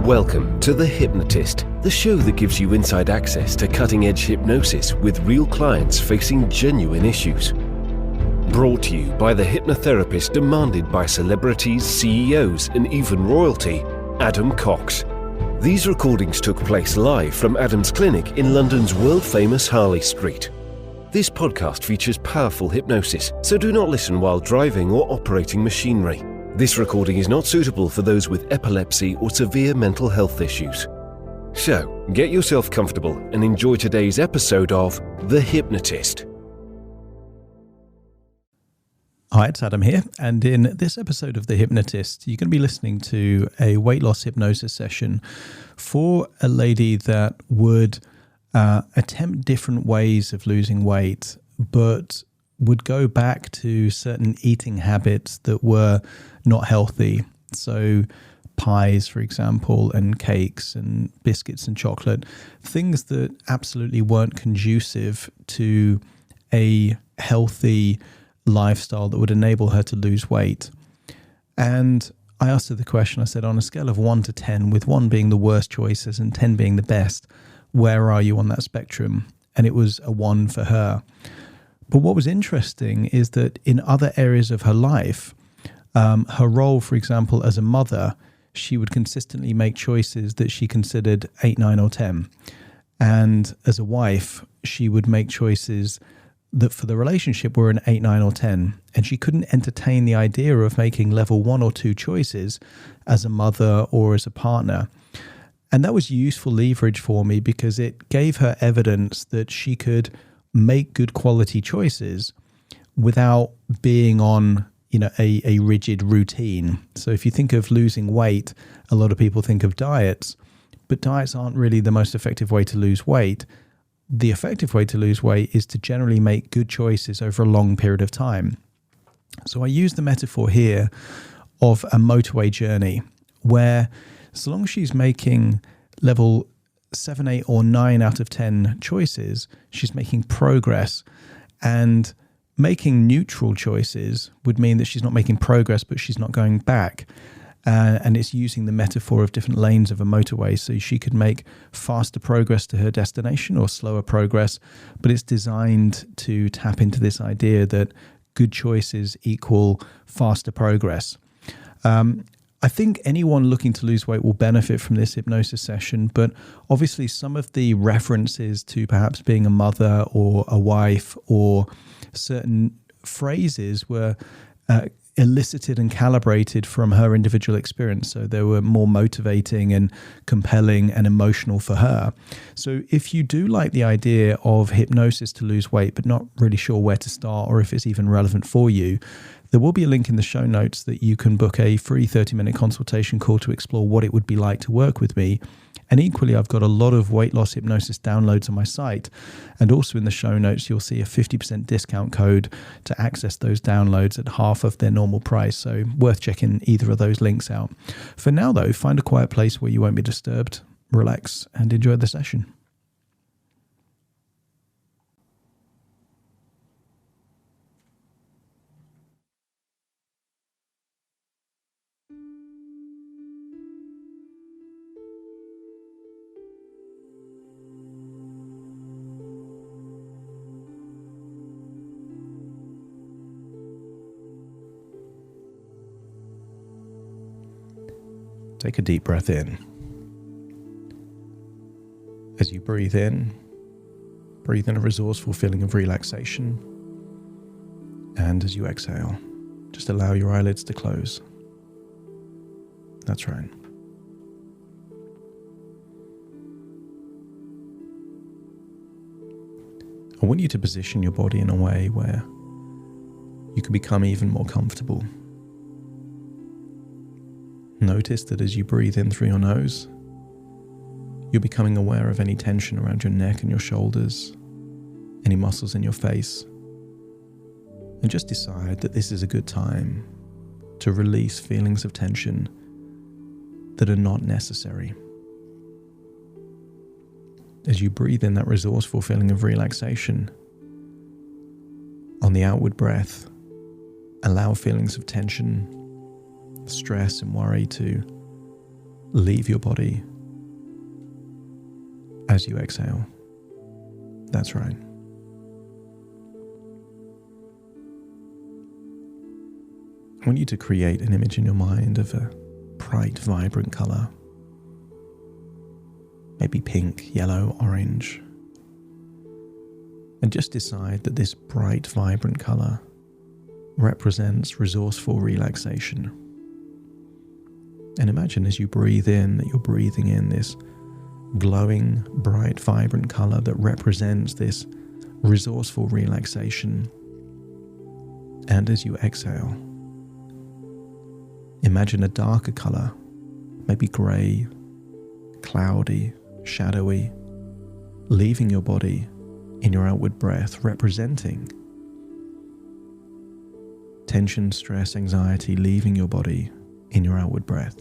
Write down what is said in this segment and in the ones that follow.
Welcome to The Hypnotist, the show that gives you inside access to cutting-edge hypnosis with real clients facing genuine issues. Brought to you by the hypnotherapist demanded by celebrities, CEOs, and even royalty, Adam Cox. These recordings took place live from Adam's clinic in London's world-famous Harley Street. This podcast features powerful hypnosis, so do not listen while driving or operating machinery. This recording is not suitable for those with epilepsy or severe mental health issues. So, get yourself comfortable and enjoy today's episode of The Hypnotist. Hi, it's Adam here, and in this episode of The Hypnotist, you're going to be listening to a weight loss hypnosis session for a lady that would attempt different ways of losing weight, but would go back to certain eating habits that were not healthy. So pies, for example, and cakes and biscuits and chocolate, things that absolutely weren't conducive to a healthy lifestyle that would enable her to lose weight. And I asked her the question, I said, on a scale of 1 to 10, with 1 being the worst choices and 10 being the best, where are you on that spectrum? And it was a 1 for her. But what was interesting is that in other areas of her life, her role, for example, as a mother, she would consistently make choices that she considered 8, 9, or 10. And as a wife, she would make choices that for the relationship were an 8, 9, or 10. And she couldn't entertain the idea of making level 1 or 2 choices as a mother or as a partner. And that was useful leverage for me because it gave her evidence that she could make good quality choices without being on, a rigid routine. So if you think of losing weight, a lot of people think of diets, but diets aren't really the most effective way to lose weight. The effective way to lose weight is to generally make good choices over a long period of time. So I use the metaphor here of a motorway journey where so long as she's making level 7, 8, or 9 out of 10 choices, she's making progress. And making neutral choices would mean that she's not making progress, but she's not going back. And it's using the metaphor of different lanes of a motorway. So she could make faster progress to her destination or slower progress, but it's designed to tap into this idea that good choices equal faster progress. I think anyone looking to lose weight will benefit from this hypnosis session, but obviously some of the references to perhaps being a mother or a wife or certain phrases were elicited and calibrated from her individual experience. So they were more motivating and compelling and emotional for her. So if you do like the idea of hypnosis to lose weight, but not really sure where to start or if it's even relevant for you, there will be a link in the show notes that you can book a free 30-minute consultation call to explore what it would be like to work with me. And equally, I've got a lot of weight loss hypnosis downloads on my site. And also in the show notes, you'll see a 50% discount code to access those downloads at half of their normal price. So worth checking either of those links out. For now, though, find a quiet place where you won't be disturbed, relax, and enjoy the session. Take a deep breath in. As you breathe in a resourceful feeling of relaxation. And as you exhale, just allow your eyelids to close. That's right. I want you to position your body in a way where you can become even more comfortable. Notice that as you breathe in through your nose, you're becoming aware of any tension around your neck and your shoulders, any muscles in your face, and just decide that this is a good time to release feelings of tension that are not necessary. As you breathe in that resourceful feeling of relaxation, on the outward breath, allow feelings of tension, stress and worry to leave your body as you exhale. That's right. I want you to create an image in your mind of a bright, vibrant color. Maybe pink, yellow, orange. And just decide that this bright, vibrant color represents resourceful relaxation. And imagine as you breathe in that you're breathing in this glowing, bright, vibrant color that represents this resourceful relaxation. And as you exhale, imagine a darker color, maybe gray, cloudy, shadowy, leaving your body in your outward breath, representing tension, stress, anxiety, leaving your body in your outward breath.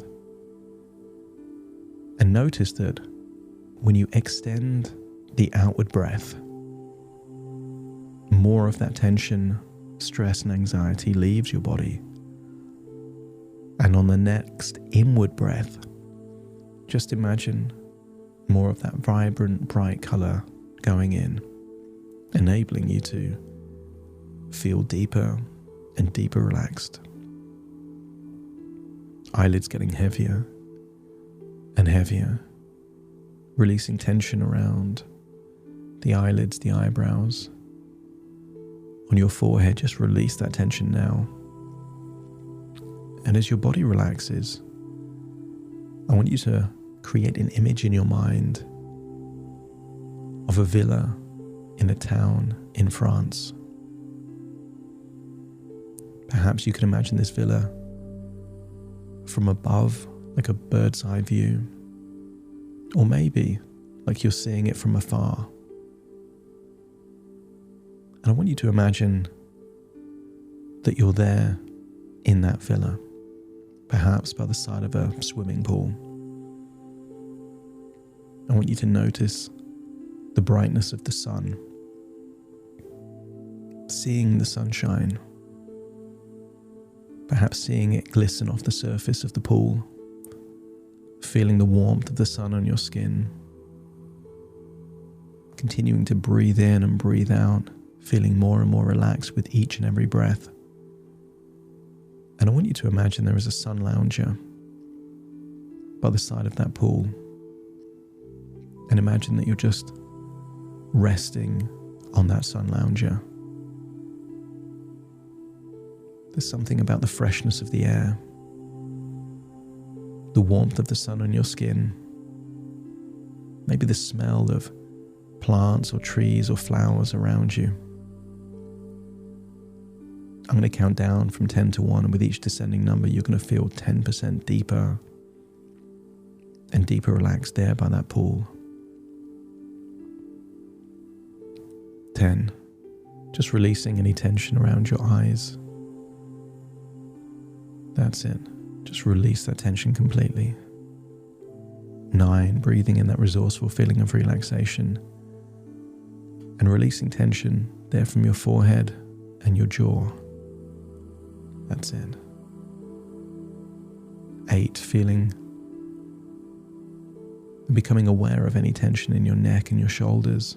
And notice that when you extend the outward breath, more of that tension, stress, and anxiety leaves your body. And on the next inward breath, just imagine more of that vibrant, bright color going in, enabling you to feel deeper and deeper relaxed. Eyelids getting heavier and heavier, releasing tension around the eyelids, the eyebrows. On your forehead, just release that tension now. And as your body relaxes, I want you to create an image in your mind of a villa in a town in France. Perhaps you can imagine this villa from above, like a bird's eye view, or maybe like you're seeing it from afar. And I want you to imagine that you're there in that villa, perhaps by the side of a swimming pool. I want you to notice the brightness of the sun, seeing the sunshine, perhaps seeing it glisten off the surface of the pool, feeling the warmth of the sun on your skin, continuing to breathe in and breathe out, feeling more and more relaxed with each and every breath. And I want you to imagine there is a sun lounger by the side of that pool. And imagine that you're just resting on that sun lounger. There's something about the freshness of the air, the warmth of the sun on your skin, maybe the smell of plants or trees or flowers around you. I'm going to count down from 10 to 1, and with each descending number, you're going to feel 10% deeper and deeper relaxed there by that pool. 10. Just releasing any tension around your eyes. That's it. Just release that tension completely. 9. Breathing in that resourceful feeling of relaxation and releasing tension there from your forehead and your jaw. That's it. 8. Feeling and becoming aware of any tension in your neck and your shoulders.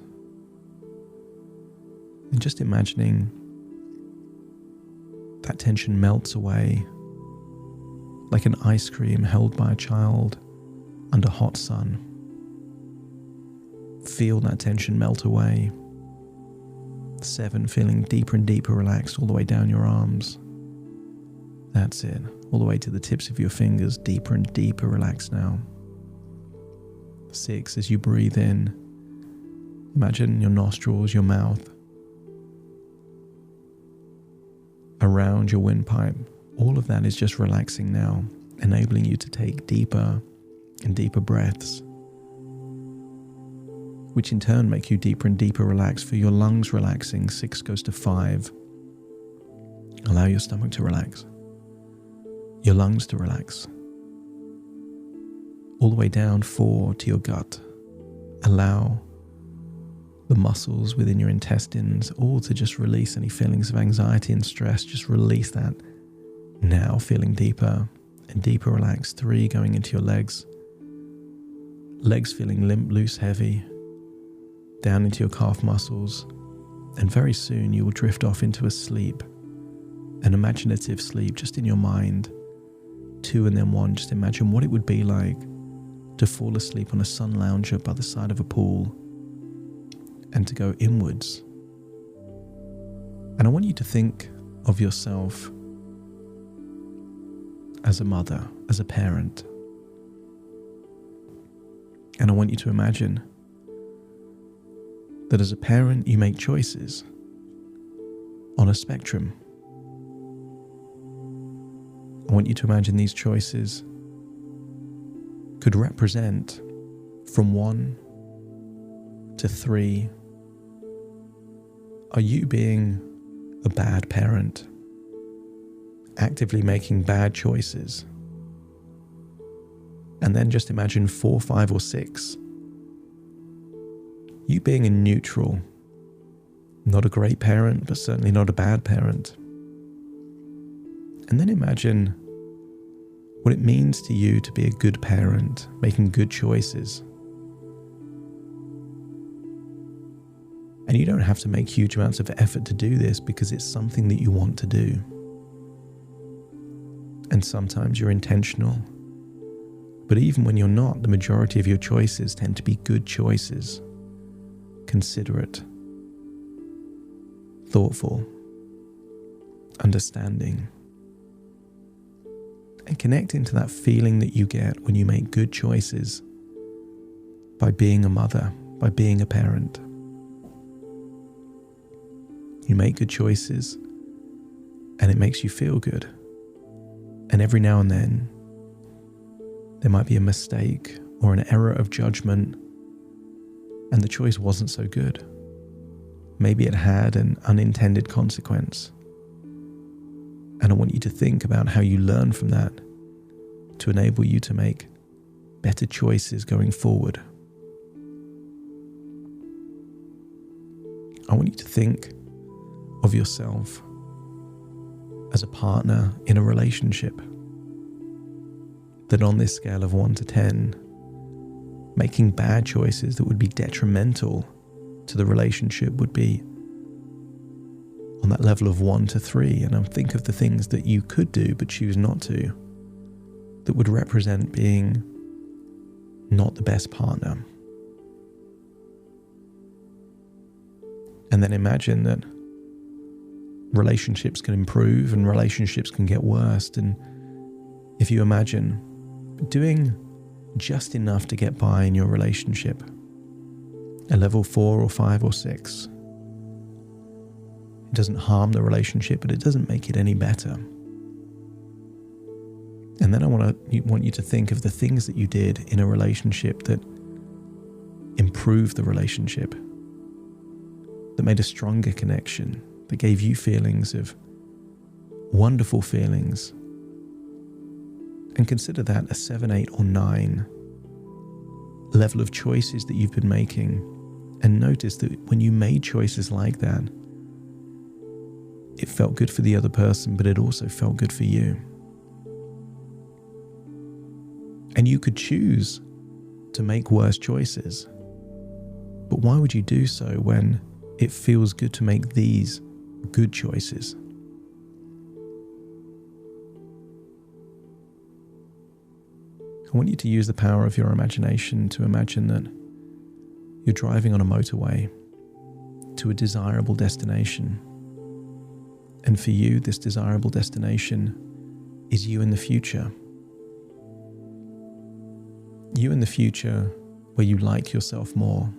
And just imagining that tension melts away like an ice cream held by a child under hot sun. Feel that tension melt away. 7. Feeling deeper and deeper relaxed all the way down your arms. That's it. All the way to the tips of your fingers, deeper and deeper relaxed now. 6. As you breathe in, imagine your nostrils, your mouth, around your windpipe. All of that is just relaxing now, enabling you to take deeper and deeper breaths, which in turn make you deeper and deeper relaxed. For your lungs relaxing, 6 goes to 5. Allow your stomach to relax, your lungs to relax. All the way down 4 to your gut. Allow the muscles within your intestines all to just release any feelings of anxiety and stress. Just release that now, feeling deeper and deeper relaxed. 3 going into your legs. legs feeling limp, loose, heavy, down into your calf muscles, and very soon you will drift off into a sleep, an imaginative sleep just in your mind. 2 and then 1, just imagine what it would be like to fall asleep on a sun lounger by the side of a pool and to go inwards. And I want you to think of yourself as a mother, as a parent. And I want you to imagine that as a parent you make choices on a spectrum. I want you to imagine these choices could represent from 1 to 3. Are you being a bad parent, actively making bad choices? And then just imagine 4, 5, or 6. You being a neutral, not a great parent, but certainly not a bad parent. And then imagine what it means to you to be a good parent, making good choices. And you don't have to make huge amounts of effort to do this because it's something that you want to do. And sometimes you're intentional. But even when you're not, the majority of your choices tend to be good choices. Considerate, thoughtful, understanding, and connecting to that feeling that you get when you make good choices by being a mother, by being a parent. You make good choices and it makes you feel good. And every now and then, there might be a mistake or an error of judgment and the choice wasn't so good. Maybe it had an unintended consequence. And I want you to think about how you learn from that to enable you to make better choices going forward. I want you to think of yourself as a partner in a relationship. That on this scale of 1 to 10, making bad choices that would be detrimental to the relationship would be on that level of 1 to 3. And think of the things that you could do but choose not to, that would represent being not the best partner. And then imagine that relationships can improve and relationships can get worse. And if you imagine doing just enough to get by in your relationship, a level 4 or 5 or 6, it doesn't harm the relationship, but it doesn't make it any better. And then I want you to think of the things that you did in a relationship that improved the relationship, that made a stronger connection, that gave you feelings of wonderful feelings. And consider that a 7, 8, or 9 level of choices that you've been making. And notice that when you made choices like that, it felt good for the other person, but it also felt good for you. And you could choose to make worse choices. But why would you do so when it feels good to make these good choices? I want you to use the power of your imagination to imagine that you're driving on a motorway to a desirable destination. And for you, this desirable destination is you in the future. You in the future where you like yourself more.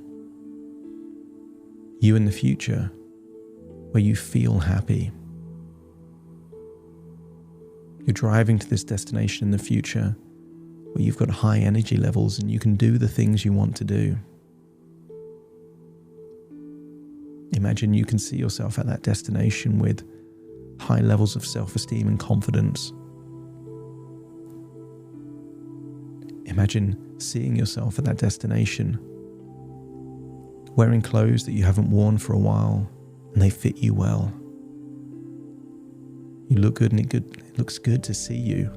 You in the future where you feel happy. You're driving to this destination in the future where you've got high energy levels and you can do the things you want to do. Imagine you can see yourself at that destination with high levels of self-esteem and confidence. Imagine seeing yourself at that destination wearing clothes that you haven't worn for a while and they fit you well. You look good and it looks good to see you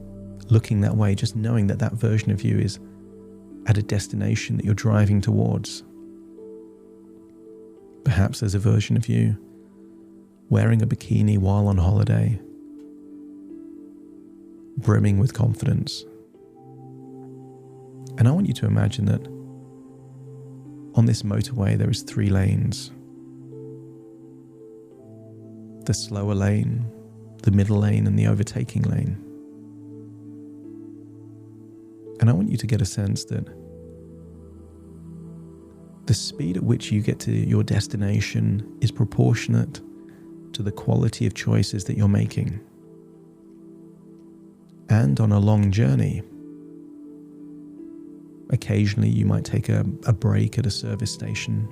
looking that way, just knowing that that version of you is at a destination that you're driving towards. Perhaps there's a version of you wearing a bikini while on holiday, brimming with confidence. And I want you to imagine that on this motorway there is 3 lanes. The slower lane, the middle lane, and the overtaking lane. And I want you to get a sense that the speed at which you get to your destination is proportionate to the quality of choices that you're making. And on a long journey, occasionally you might take a break at a service station.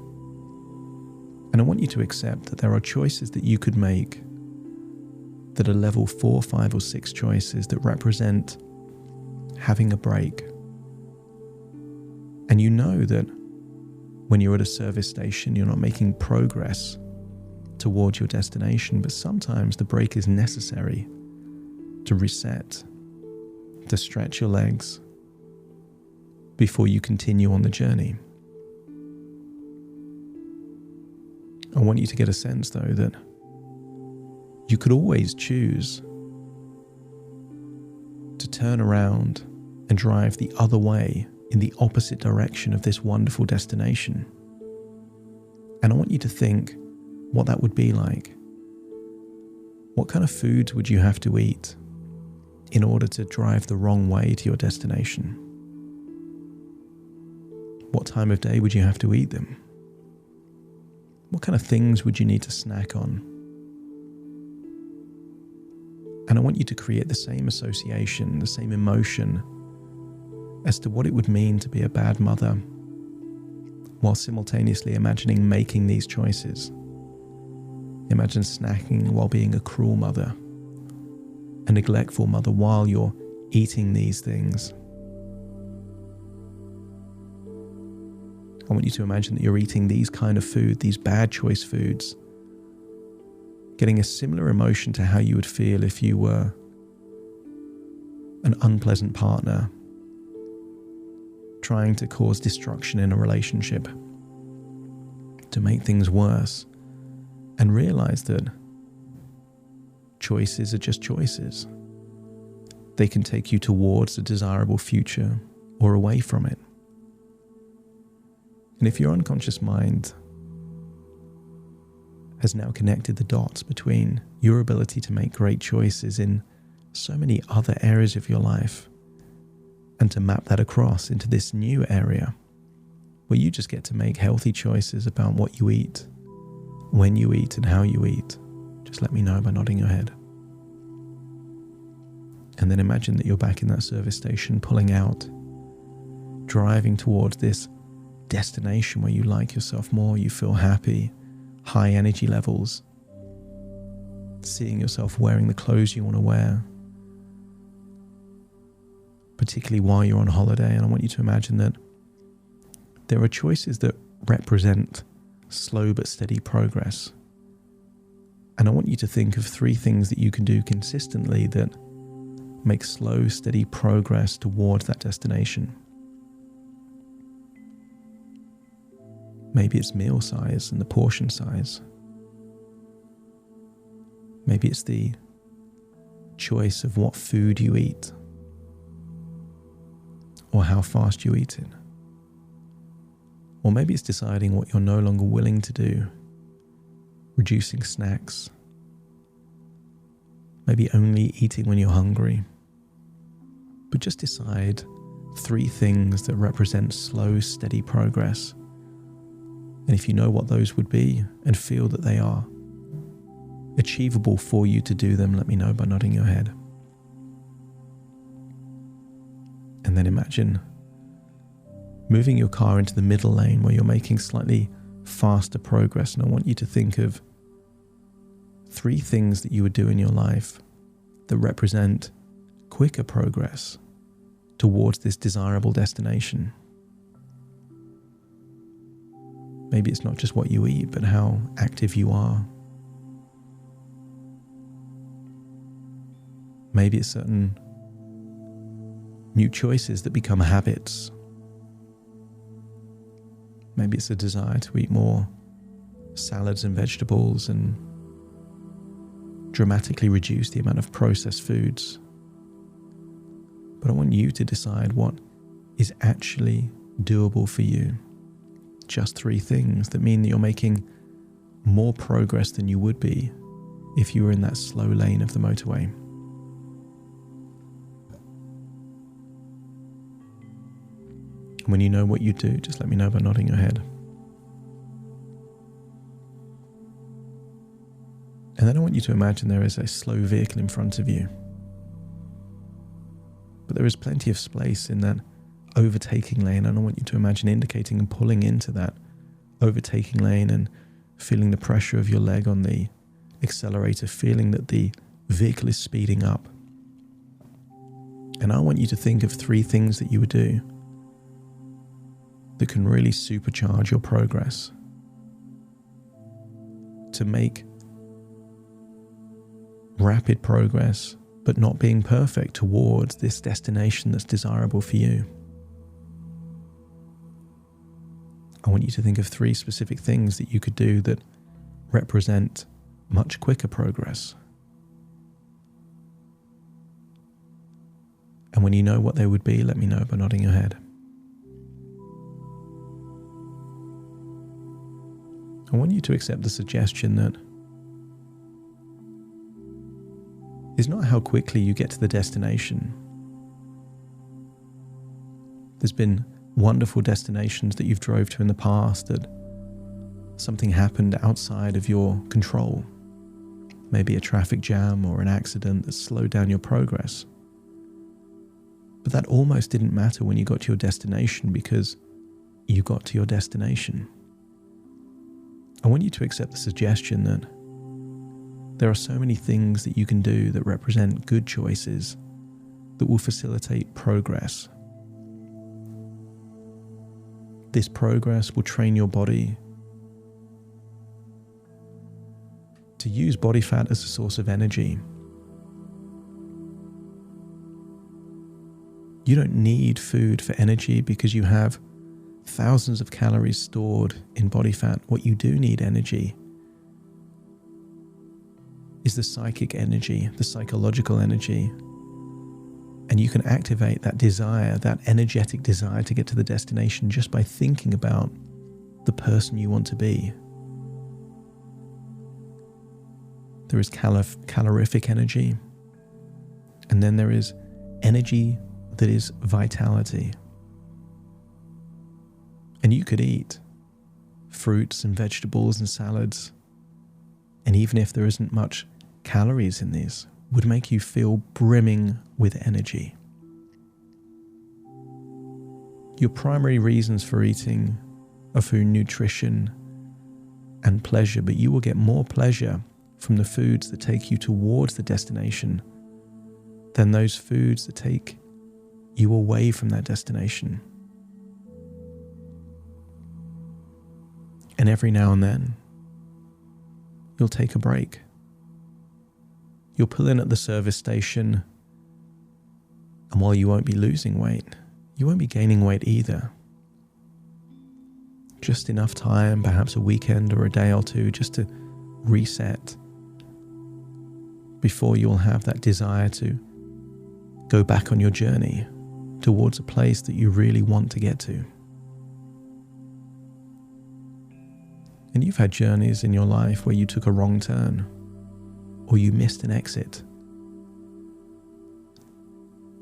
And I want you to accept that there are choices that you could make that are level 4, 5, or 6 choices that represent having a break. And you know that when you're at a service station, you're not making progress towards your destination, but sometimes the break is necessary to reset, to stretch your legs before you continue on the journey. I want you to get a sense, though, that you could always choose to turn around and drive the other way in the opposite direction of this wonderful destination. And I want you to think what that would be like. What kind of foods would you have to eat in order to drive the wrong way to your destination? What time of day would you have to eat them? What kind of things would you need to snack on? And I want you to create the same association, the same emotion as to what it would mean to be a bad mother, while simultaneously imagining making these choices. Imagine snacking while being a cruel mother, a neglectful mother while you're eating these things. I want you to imagine that you're eating these kind of food, these bad choice foods, getting a similar emotion to how you would feel if you were an unpleasant partner, trying to cause destruction in a relationship, to make things worse, and realize that choices are just choices. They can take you towards a desirable future or away from it. And if your unconscious mind has now connected the dots between your ability to make great choices in so many other areas of your life, and to map that across into this new area where you just get to make healthy choices about what you eat, when you eat, and how you eat, just let me know by nodding your head. And then imagine that you're back in that service station, pulling out, driving towards this destination where you like yourself more, you feel happy, high energy levels, seeing yourself wearing the clothes you want to wear, particularly while you're on holiday. And I want you to imagine that there are choices that represent slow but steady progress. And I want you to think of 3 things that you can do consistently that make slow, steady progress towards that destination. Maybe it's meal size and the portion size. Maybe it's the choice of what food you eat, or how fast you eat it. Or maybe it's deciding what you're no longer willing to do, reducing snacks, maybe only eating when you're hungry. But just decide 3 things that represent slow, steady progress. And if you know what those would be and feel that they are achievable for you to do them, let me know by nodding your head. And then imagine moving your car into the middle lane where you're making slightly faster progress. And I want you to think of 3 things that you would do in your life that represent quicker progress towards this desirable destination. Maybe it's not just what you eat, but how active you are. Maybe it's certain new choices that become habits Maybe it's a desire to eat more salads and vegetables and dramatically reduce the amount of processed foods. But I want you to decide what is actually doable for you. Just 3 things that mean that you're making more progress than you would be if you were in that slow lane of the motorway. When you know what you do, just let me know by nodding your head. And then I want you to imagine there is a slow vehicle in front of you. But there is plenty of space in that overtaking lane, and I want you to imagine indicating and pulling into that overtaking lane and feeling the pressure of your leg on the accelerator, feeling that the vehicle is speeding up. And I want you to think of 3 things that you would do that can really supercharge your progress to make rapid progress, but not being perfect, towards this destination that's desirable for you. I want you to think of 3 specific things that you could do that represent much quicker progress. And when you know what they would be, let me know by nodding your head. I want you to accept the suggestion that it's not how quickly you get to the destination. There's been wonderful destinations that you've drove to in the past that something happened outside of your control. Maybe a traffic jam or an accident that slowed down your progress. But that almost didn't matter when you got to your destination, because you got to your destination. I want you to accept the suggestion that there are so many things that you can do that represent good choices that will facilitate progress. This progress will train your body to use body fat as a source of energy. You don't need food for energy because you have thousands of calories stored in body fat. What you do need energy is the psychic energy, the psychological energy. And you can activate that desire, that energetic desire to get to the destination just by thinking about the person you want to be. There is calorific energy, and then there is energy that is vitality. And you could eat fruits and vegetables and salads, and even if there isn't much calories in these, would make you feel brimming with energy. Your primary reasons for eating are for nutrition and pleasure, but you will get more pleasure from the foods that take you towards the destination than those foods that take you away from that destination. And every now and then, you'll take a break. You'll pull in at the service station, and while you won't be losing weight, you won't be gaining weight either. Just enough time, perhaps a weekend or a day or two, just to reset before you'll have that desire to go back on your journey towards a place that you really want to get to. And you've had journeys in your life where you took a wrong turn, or you missed an exit.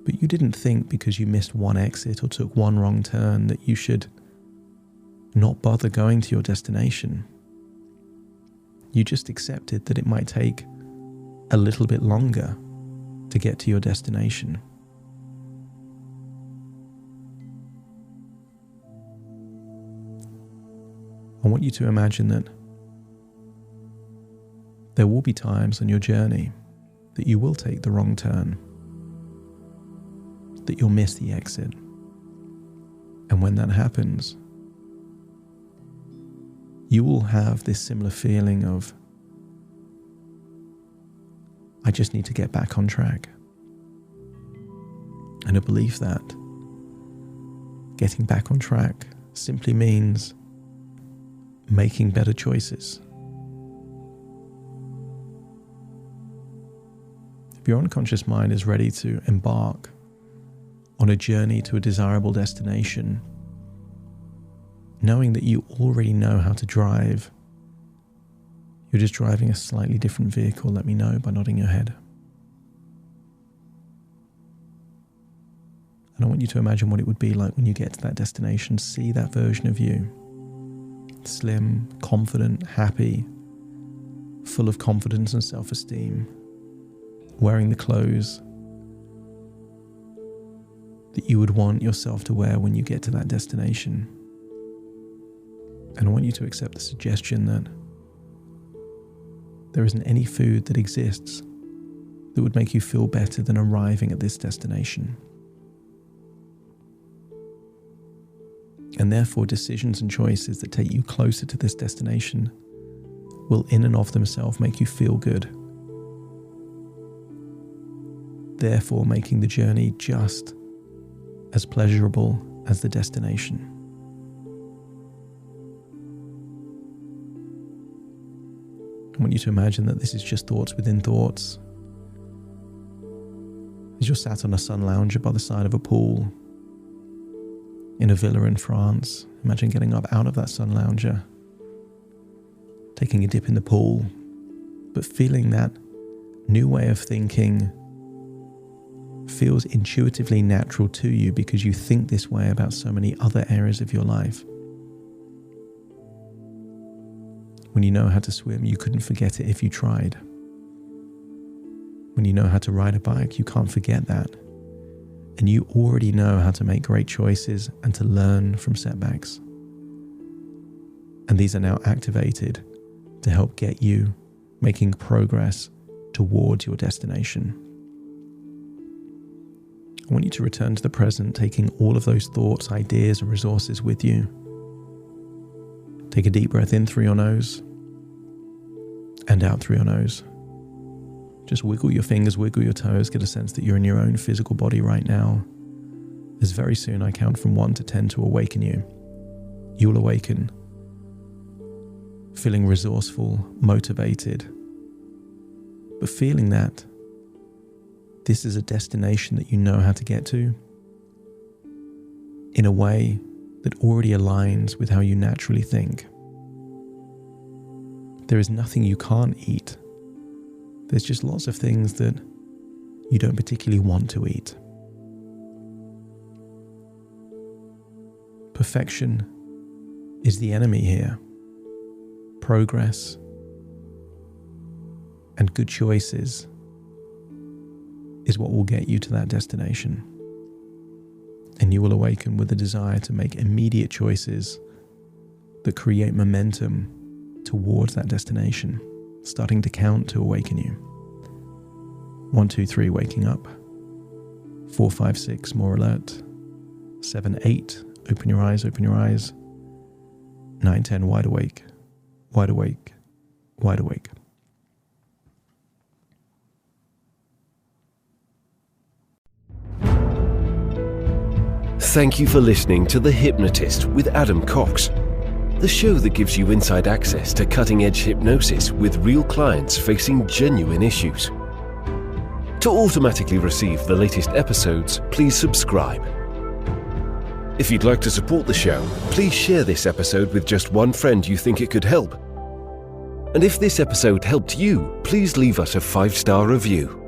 But you didn't think because you missed one exit or took one wrong turn that you should not bother going to your destination. You just accepted that it might take a little bit longer to get to your destination. I want you to imagine that there will be times on your journey that you will take the wrong turn, that you'll miss the exit. And when that happens, you will have this similar feeling of, I just need to get back on track. And a belief that getting back on track simply means making better choices. If your unconscious mind is ready to embark on a journey to a desirable destination, knowing that you already know how to drive, you're just driving a slightly different vehicle, let me know by nodding your head. And I want you to imagine what it would be like when you get to that destination. See that version of you. Slim, confident, happy, full of confidence and self-esteem, wearing the clothes that you would want yourself to wear when you get to that destination. And I want you to accept the suggestion that there isn't any food that exists that would make you feel better than arriving at this destination. And therefore, decisions and choices that take you closer to this destination will in and of themselves make you feel good. Therefore, making the journey just as pleasurable as the destination. I want you to imagine that this is just thoughts within thoughts. As you're sat on a sun lounger by the side of a pool in a villa in France, imagine getting up out of that sun lounger, taking a dip in the pool, but feeling that new way of thinking feels intuitively natural to you because you think this way about so many other areas of your life. When you know how to swim, you couldn't forget it if you tried. When you know how to ride a bike, you can't forget that. And you already know how to make great choices and to learn from setbacks. And these are now activated to help get you making progress towards your destination. I want you to return to the present, taking all of those thoughts, ideas, and resources with you. Take a deep breath in through your nose and out through your nose. Just wiggle your fingers, wiggle your toes, get a sense that you're in your own physical body right now. As very soon I count from 1 to 10 to awaken you. You will awaken, feeling resourceful, motivated, but feeling that this is a destination that you know how to get to in a way that already aligns with how you naturally think. There is nothing you can't eat. There's just lots of things that you don't particularly want to eat. Perfection is the enemy here. Progress and good choices is what will get you to that destination. And you will awaken with a desire to make immediate choices that create momentum towards that destination, starting to count to awaken you. 1, 2, 3, waking up. 4, 5, 6, more alert. 7, 8, open your eyes, open your eyes. 9, 10, wide awake, wide awake, wide awake. Thank you for listening to The Hypnotist with Adam Cox, the show that gives you inside access to cutting-edge hypnosis with real clients facing genuine issues. To automatically receive the latest episodes, please subscribe. If you'd like to support the show, please share this episode with just one friend you think it could help. And if this episode helped you, please leave us a 5-star review.